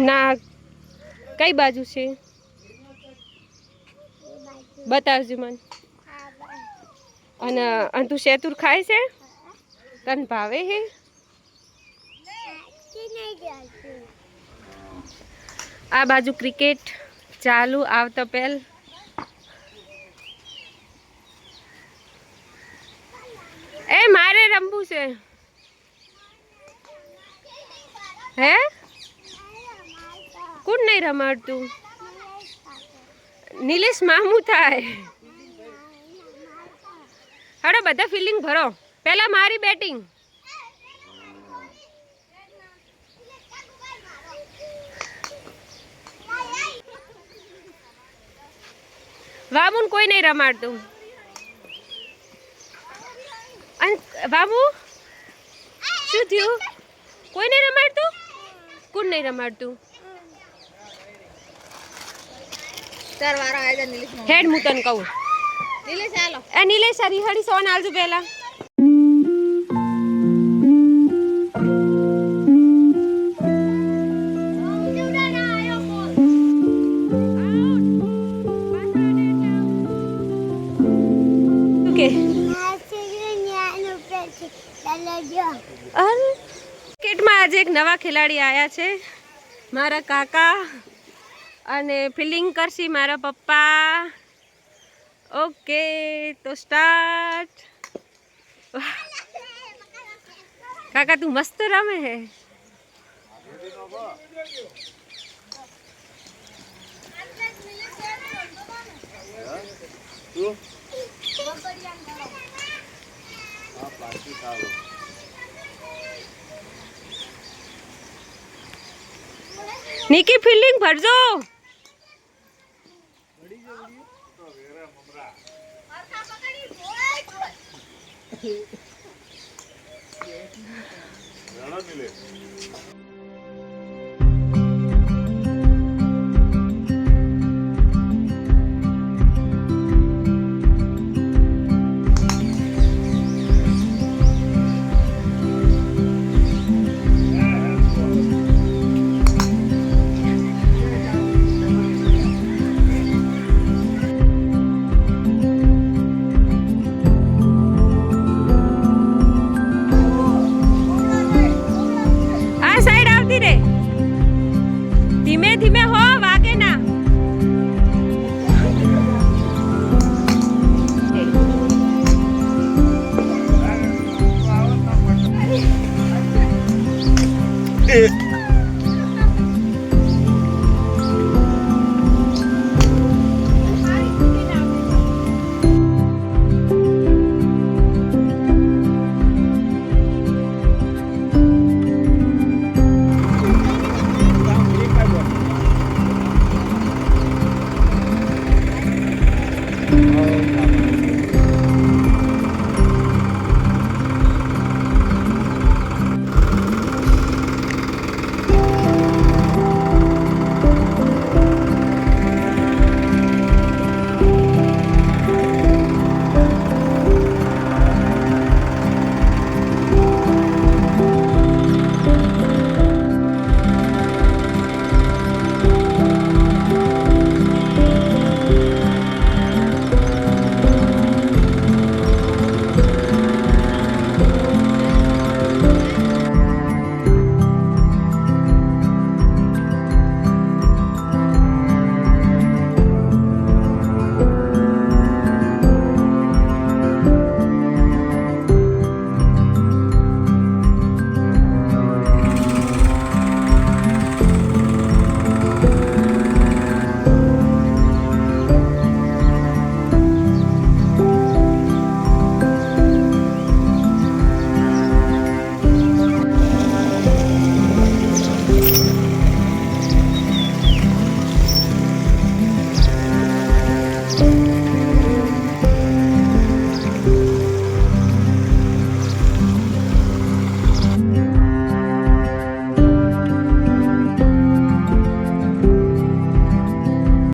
ના કઈ બાજુ છે બતાવજો મને. અને તું શેતુર ખાય છે તને ભાવે હે? આ બાજુ ક્રિકેટ ચાલુ આવતો પહેલ. એ મારે રમવું છે. હે કોણ નહીં રમાડતું? નિલેશ મામુ થાય. હડો બધા ફિલ્ડિંગ ભરો, પહેલા મારી બેટિંગ. વામુન કોઈ નહીં રમાડતું. બાબુ શું થયું? કોઈ નહીં રમાડતું? કોણ નહીં રમાડતું? હેડ હું તને કહું. નિલેશ સારી હળી સોન આલજો પહેલા. ક્રિકેટમાં આજે એક નવા ખેલાડી આવ્યા છે, મારા કાકા, અને ફિલ્ડિંગ કરશી મારા પપ્પા. ઓકે તો સ્ટાર્ટ. કાકા તું મસ્ત રમે હે. निकी फील्डिंग भरजो.